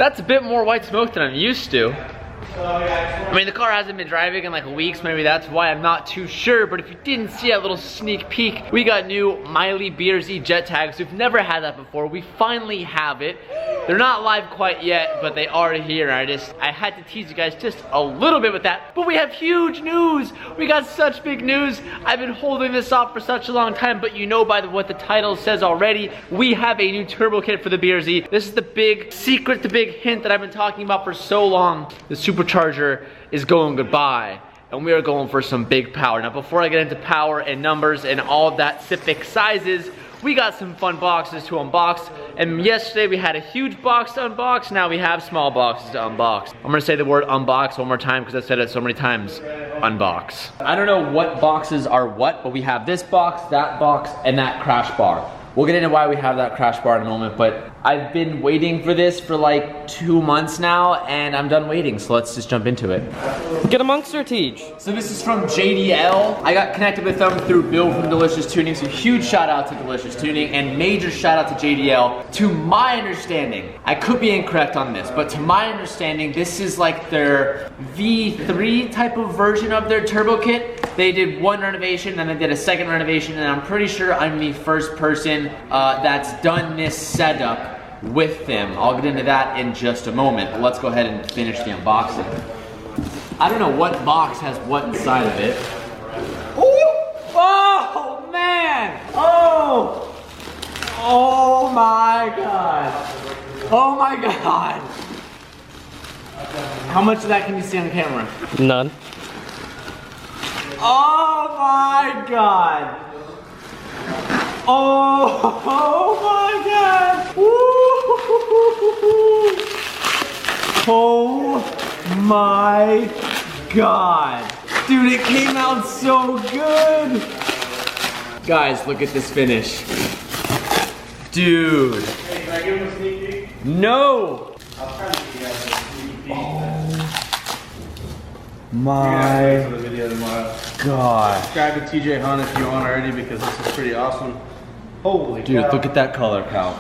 That's a bit more white smoke than I'm used to. I mean, the car hasn't been driving in like weeks, maybe that's why, I'm not too sure, but if you didn't see that little sneak peek, we got new Miley BRZ jet tags. We've never had that before. We finally have it. They're not live quite yet, but they are here. I had to tease you guys just a little bit with that, but we have huge news. We got such big news. I've been holding this off for such a long time, but you know by what the title says already, we have a new turbo kit for the BRZ. This is the big secret, the big hint that I've been talking about for so long. The supercharger is going goodbye, and we are going for some big power. Now, before I get into power and numbers and all of that specific sizes, we got some fun boxes to unbox, and yesterday we had a huge box to unbox. Now we have small boxes to unbox. I'm gonna say the word unbox one more time because I said it so many times. Unbox. I don't know what boxes are what, but we have this box, and that crash bar. We'll get into why we have that crash bar in a moment, but I've been waiting for this for like 2 months now, and I'm done waiting, so let's just jump into it. Get amongst her, Teach. So this is from JDL. I got connected with them through Bill from Delicious Tuning, so huge shout out to Delicious Tuning, and major shout out to JDL. To my understanding, I could be incorrect on this, but to my understanding, this is like their V3 type of version of their turbo kit. They did one renovation, then they did a second renovation, and I'm pretty sure I'm the first person that's done this setup with them. I'll get into that in just a moment, but let's go ahead and finish the unboxing. I don't know what box has what inside of it. Ooh! Oh, man! Oh! Oh my God! Oh my God! How much of that can you see on camera? None. Oh my God! Oh my God! Woo! Oh my God! Dude, it came out so good! Guys, look at this finish. Dude. Hey, can I give him a sneak peek? No! I'll try to give you guys a sneak peek. My For the video tomorrow. God. Subscribe to TJ Hunt if you aren't already, because this is pretty awesome. Holy Dude, cow. look at that color, Cal.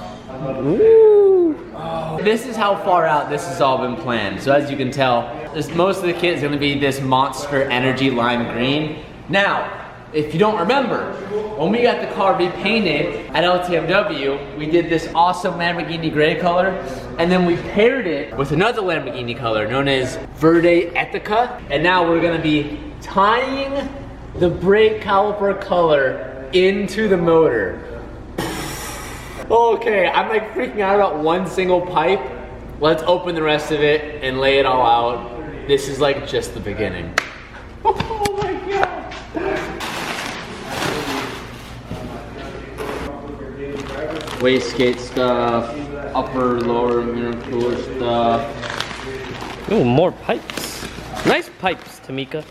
Woo! Oh. This is how far out this has all been planned. So as you can tell, most of the kit is gonna be this Monster Energy lime green. Now, if you don't remember, when we got the car repainted at LTMW, we did this awesome Lamborghini gray color, and then we paired it with another Lamborghini color known as Verde Etica, and now we're gonna be tying the brake caliper color into the motor. Okay, I'm like freaking out about one single pipe. Let's open the rest of it and lay it all out. This is like just the beginning. Oh my God. Wastegate stuff, upper, lower, intercooler stuff. Ooh, more pipes. Nice pipes, Tamika.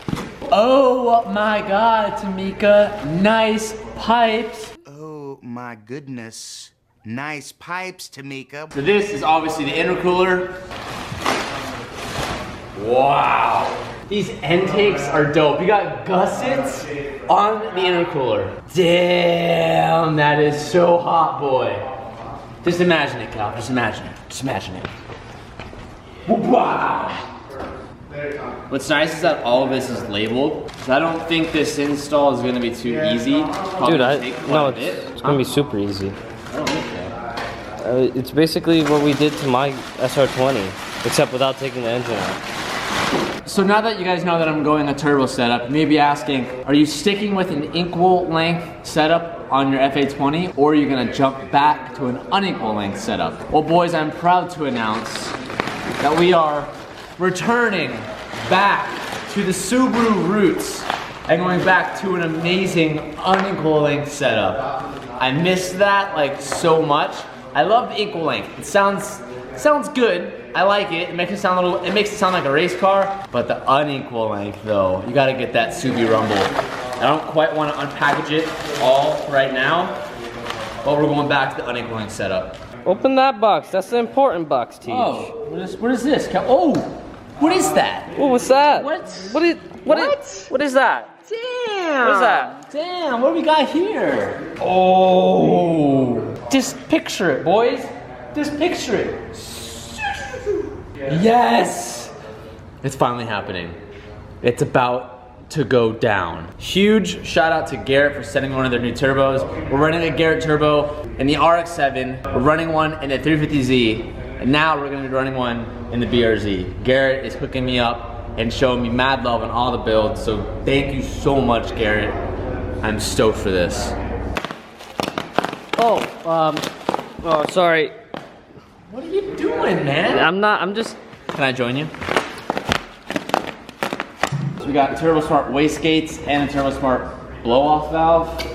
Oh my God, Tamika, nice pipes. Oh my goodness. Nice pipes, Tamika. So this is obviously the intercooler. Wow. These intakes are dope. You got gussets on the intercooler. Damn, that is so hot, boy. Just imagine it, Cal. Just imagine it. Just imagine it. Wow. What's nice is that all of this is labeled. So I don't think this install is gonna be too easy. Dude, it's gonna be super easy. I don't think so. It's basically what we did to my SR20, except without taking the engine out. So now that you guys know that I'm going a turbo setup, you may be asking, are you sticking with an equal length setup on your FA20, or are you gonna jump back to an unequal length setup? Well, boys, I'm proud to announce that we are returning back to the Subaru roots and going back to an amazing unequal length setup. I missed that like so much. I love the equal length. It sounds good. I like it. It makes it sound like a race car. But the unequal length though, you gotta get that Subi rumble. I don't quite want to unpackage it all right now, but we're going back to the unequal length setup. Open that box. That's the important box, Teach. Oh, what is this? Oh, what is that? Oh, what's that? What? What is that? Damn. What is that? Damn, what do we got here? Oh, just picture it, boys. Just picture it. Yes! It's finally happening. It's about to go down. Huge shout out to Garrett for sending one of their new turbos. We're running a Garrett turbo in the RX-7. We're running one in the 350Z. And now we're gonna be running one in the BRZ. Garrett is hooking me up and showing me mad love on all the builds. So thank you so much, Garrett. I'm stoked for this. Oh, sorry. What are you doing, man? I'm just. Can I join you? So we got Turbo Smart wastegates and a Turbo Smart blow-off valve.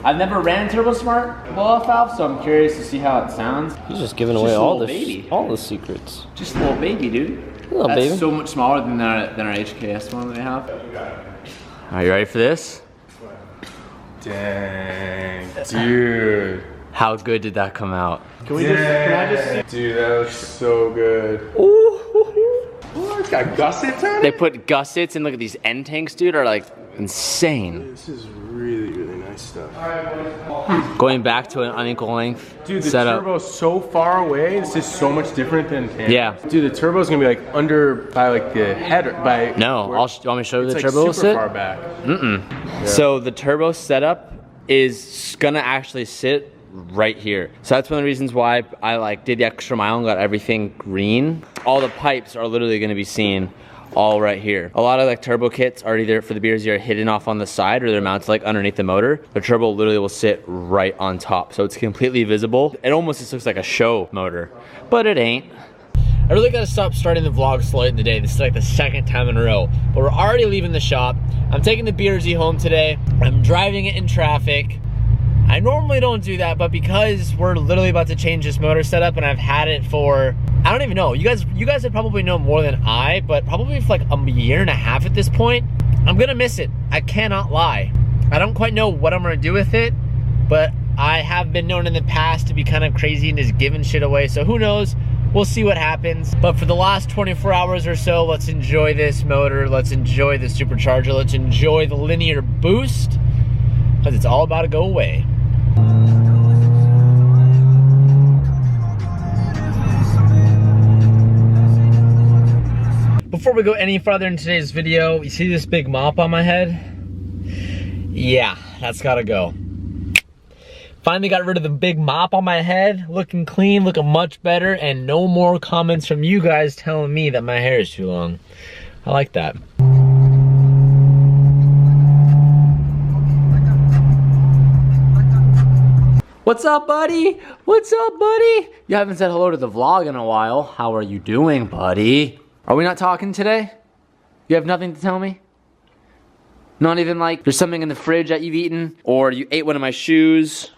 I've never ran a Turbo Smart blow-off valve, so I'm curious to see how it sounds. He's just giving It's away just a all little the secrets. Just a little baby, dude. Little That's baby. so much smaller than our HKS one that they have. Are you ready for this? Dang, dude. How good did that come out? Can I just see? Dude, that was so good. Oh, it's got gussets on They it? put gussets and look at these end tanks, dude, are like insane. This is really, really nice stuff. Going back to an unequal length Dude, the setup. turbo's so far away. This is so much different than Yeah. Dude, the turbo's gonna be like under by like the header by. No, where- you want me to show you it's the like turbo will super sit? far back. So the turbo setup is gonna actually sit right here. So that's one of the reasons why I like did the extra mile and got everything green. All the pipes are literally gonna be seen all right here. A lot of like turbo kits are either for the BRZ are hidden off on the side or they're mounted like underneath the motor. The turbo literally will sit right on top. So it's completely visible. It almost just looks like a show motor, but it ain't. I really gotta stop starting the vlog slow in the day. This is like the second time in a row, but we're already leaving the shop. I'm taking the BRZ home today. I'm driving it in traffic. I normally don't do that, but because we're literally about to change this motor setup and I've had it for, I don't even know, you guys would probably know more than I, but probably for like a year and a half at this point, I'm gonna miss it. I cannot lie. I don't quite know what I'm gonna do with it, but I have been known in the past to be kind of crazy and just giving shit away, so who knows? We'll see what happens. But for the last 24 hours or so, let's enjoy this motor, let's enjoy the supercharger, let's enjoy the linear boost, because it's all about to go away. Before we go any further in today's video, you see this big mop on my head? Yeah, that's gotta go. Finally got rid of the big mop on my head, looking clean, looking much better, and no more comments from you guys telling me that my hair is too long. I like that. What's up, buddy? What's up, buddy? You haven't said hello to the vlog in a while. How are you doing, buddy? Are we not talking today? You have nothing to tell me? Not even like there's something in the fridge that you've eaten, or you ate one of my shoes.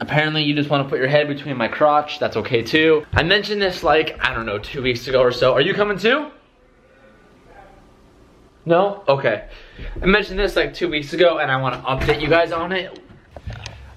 Apparently you just want to put your head between my crotch. That's okay too. I mentioned this like, I don't know, 2 weeks ago or so. Are you coming too? No? Okay. I mentioned this like 2 weeks ago and I want to update you guys on it.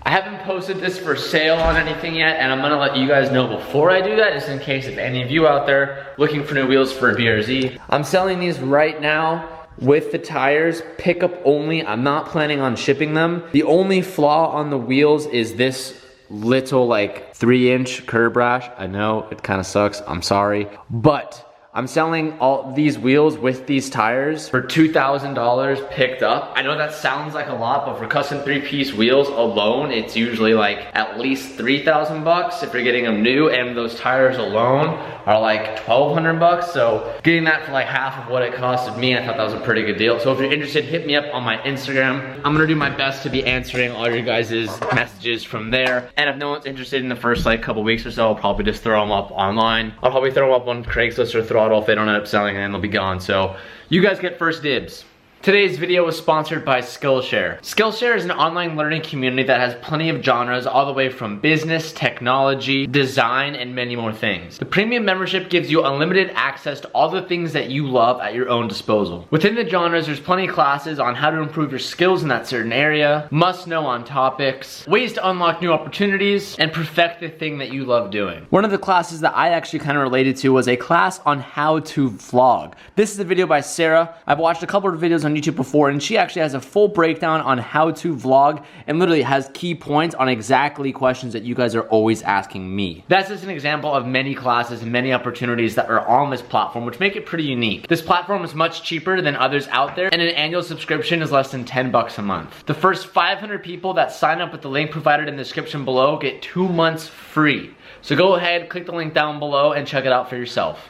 I haven't posted this for sale on anything yet, and I'm gonna let you guys know before I do that, just in case if any of you out there looking for new wheels for a BRZ. I'm selling these right now with the tires, pickup only. I'm not planning on shipping them. The only flaw on the wheels is this little like 3-inch curb rash. I know it kind of sucks, I'm sorry, but I'm selling all these wheels with these tires for $2,000 picked up. I know that sounds like a lot, but for custom 3-piece wheels alone, it's usually like at least 3,000 bucks if you're getting them new, and those tires alone are like 1,200 bucks. So getting that for like half of what it costed me, I thought that was a pretty good deal. So if you're interested, hit me up on my Instagram. I'm gonna do my best to be answering all your guys' messages from there. And if no one's interested in the first like couple weeks or so, I'll probably just throw them up online. I'll probably throw them up on Craigslist or Throttle if they don't end up selling, and then they'll be gone. So you guys get first dibs. Today's video was sponsored by Skillshare. Skillshare is an online learning community that has plenty of genres all the way from business, technology, design, and many more things. The premium membership gives you unlimited access to all the things that you love at your own disposal. Within the genres, there's plenty of classes on how to improve your skills in that certain area, must know on topics, ways to unlock new opportunities, and perfect the thing that you love doing. One of the classes that I actually kind of related to was a class on how to vlog. This is a video by Sarah. I've watched a couple of videos on on YouTube before, and she actually has a full breakdown on how to vlog and literally has key points on exactly questions that you guys are always asking me. That's just an example of many classes and many opportunities that are on this platform, which make it pretty unique. This platform is much cheaper than others out there, and an annual subscription is less than 10 bucks a month. The first 500 people that sign up with the link provided in the description below get 2 months free. So go ahead, click the link down below and check it out for yourself.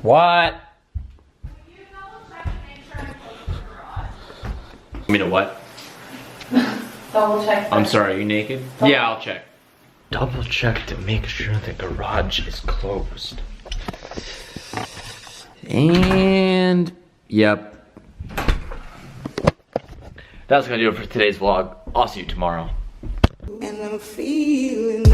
What? You mean a what? Double check. I'm sorry, are you naked? Yeah, I'll check. Double check to make sure the garage is closed. And, yep. That's gonna do it for today's vlog. I'll see you tomorrow. And I'm feeling